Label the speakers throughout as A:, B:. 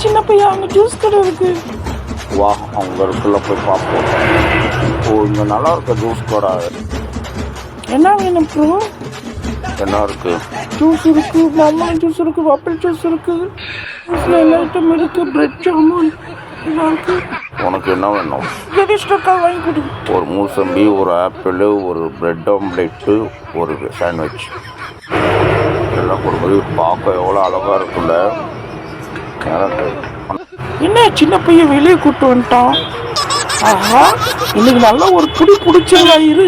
A: சின்ன பையா அங்கே ஜூஸ் கடை இருக்கு.
B: வா அங்கே இருக்குல்ல போய் பார்ப்போம். ஓ இங்கே நல்லா இருக்க ஜூஸ் கடை.
A: என்ன வேணும் ப்ரோ?
B: என்ன இருக்கு?
A: ஜூஸ் இருக்கு, மாம்பழம் ஜூஸ் இருக்கு, ஆப்பிள் ஜூஸ் இருக்கு, ஜூஸில் எல்லா ஐட்டம் இருக்கு, பிரெட் ஜாமுன் எல்லாம் இருக்கு.
B: உனக்கு என்ன வேணும்?
A: ரெடிஸ்டர்க்கா வாங்கி கொடு.
B: ஒரு மூசம்பி, ஒரு ஆப்பிள், ஒரு பிரெட் ஆம்லெட்டு, ஒரு சாண்ட்விச் எல்லாம் கொடுக்குது. பார்க்க எவ்வளோ அழகாக இருக்குல்ல.
A: என்ன சின்ன பையன் வெளியே கூப்பிட்டு வந்துட்டான். ஆஹா இன்னைக்கு நல்லா ஒரு பிடிச்சதா இரு.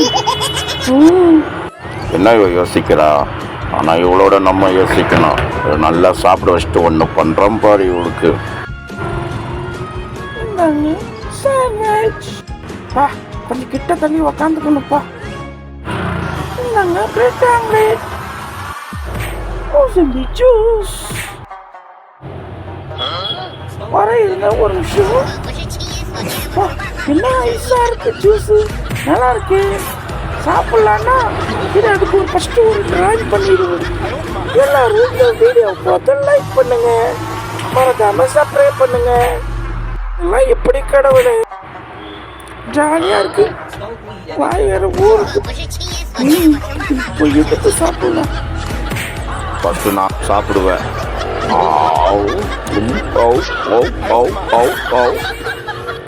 B: என்ன யோசிக்கிறா? ஆனால் இவளோட நம்ம யோசிக்கணும். நல்லா சாப்பிட வச்சுட்டு ஒன்று பண்ணுறோம் பாரு இவளுக்கு.
A: பா கொஞ்சம் கிட்ட தள்ளி உக்காந்துக்கணும்ப்பா. இந்தாங்க பிரெட் ஆம்லெட், மூசம்பி ஜூஸ். வர இருங்க ஒரு நிமிஷம். என்ன ஐஸா இருக்கு ஜூஸ், நல்லா இருக்கு. சாப்பிடலான்னா இது அதுக்கு ஒரு ஃபஸ்ட்டு ஒரு ட்ராயிங் பண்ணிடுவோம். எல்லாரும் இந்த வீடியோ பார்த்து லைக் பண்ணுங்க, மறக்காம சப்ஸ்கிரைப் பண்ணுங்க. எல்லாம் எப்படி கடவுளே ஜாலியா இருக்கு. வாய் வேற ஊருக்கு. இப்போ எடுத்து சாப்பிடலாம்.
B: ஃபஸ்ட்டு நான் சாப்பிடுவேன்.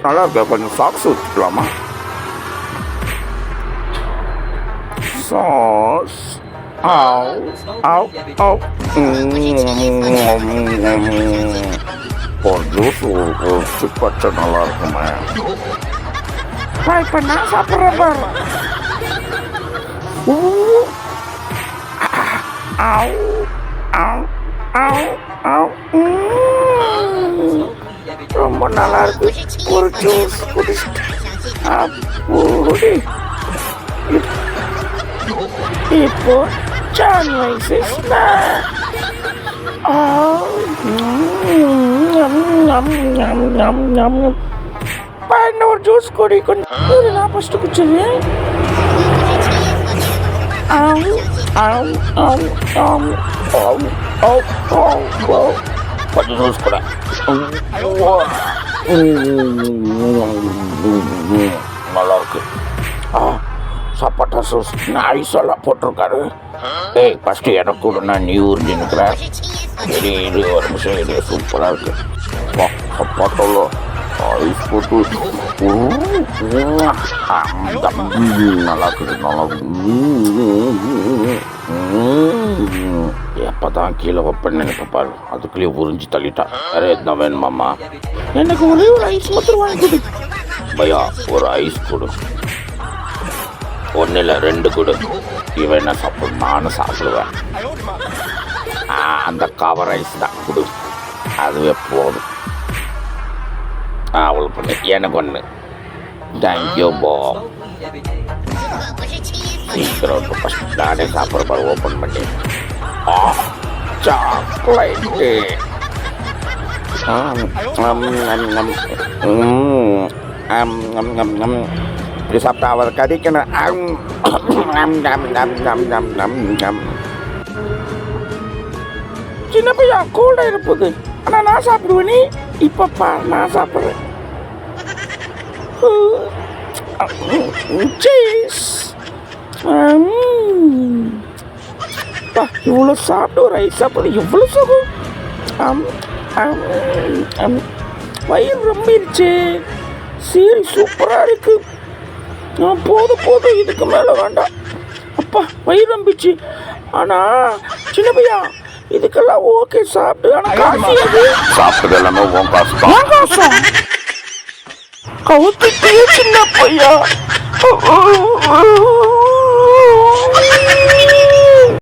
B: நல்லா இருக்கா? கொஞ்சம் சாக்ஸ் ஊற்றிக்கலாமா? சாஸ் ஒரு ஜூஸ் ஊற்றி பச்சை நல்லா இருக்குமே.
A: இப்போ நான் சாப்பிட்றேன் பாரு. ரொம்ப நல்லா இருக்கு. ஒரு ஜூஸ் குடிச்சிட்டு இப்போ ஒரு ஜூஸ் குடி. கொஞ்சம் நான் ஃபஸ்ட்டு குடிச்சிருவேன்.
B: கொஞ்சம் ஜூஸ் கூட நல்லா இருக்கு. சப்பாட்டா சோஸ் ஐஸெல்லாம் போட்டிருக்காரு. ஏய் ஃபஸ்ட்டு எனக்கு கூட நான் நீ உறிஞ்சினுக்கிறேன். சரி இது ஒரு நிமிஷம், இது சூப்பராக இருக்கு. சப்பாட்டாவில் ஐஸ் போட்டு நல்லா இருக்குது. நல்லா எப்போ தான் கீழே வைப்பேன்னு நினைப்ப பாரு, அதுக்குள்ளேயே உறிஞ்சி தள்ளிட்டா. வேற எதுனா வேணுமாம்மா?
A: எனக்கு ஒரே ஒரு ஐஸ் மாத்திரம் வாங்கி கொடு.
B: பையா ஒரு ஐஸ் கொடு. ஒன்று இல்லை 2 கொடு. இவன் என்ன சாப்பிடும்? நானும் சாப்பிடுவேன். அந்த கவர் ஐஸ் தான் கொடு, அதுவே போதும். அவளுக்கு பண்ணு, எனக்கு ஒன்று. தேங்க்யூ போ. சீக்கிரம் ஃபஸ்ட் நானே சாப்பிட்ற பாரு, ஓப்பன் பண்ணி. சாக்லேட்டு இப்படி சாப்பிட்டா அவர் கடிக்கணும்.
A: சின்ன பையா கூட இருப்பது. ஆனால் நான் சாப்பிடுவேன். நீ இப்பப்பா நான் சாப்பிட்றேன். இவ்வளோ சாப்பிட்டு ஒரு ஐஸ் சாப்பிட எவ்வளோ சுகம். வயிறு ரொம்பிருச்சு. சரி சூப்பராக இருக்கு. போதும் இதுக்கு மேலே வேண்டாம். அப்பா வயிறு ரொம்பிச்சு. ஆனால் சின்ன பையா இதுக்கெல்லாம் ஓகே சாப்பிட்டு. ஆனால் காசு
B: சாப்பிட்டது எல்லாமே உன் காசு தான்.
A: காசா கவுத்துட்டே சின்ன பையா.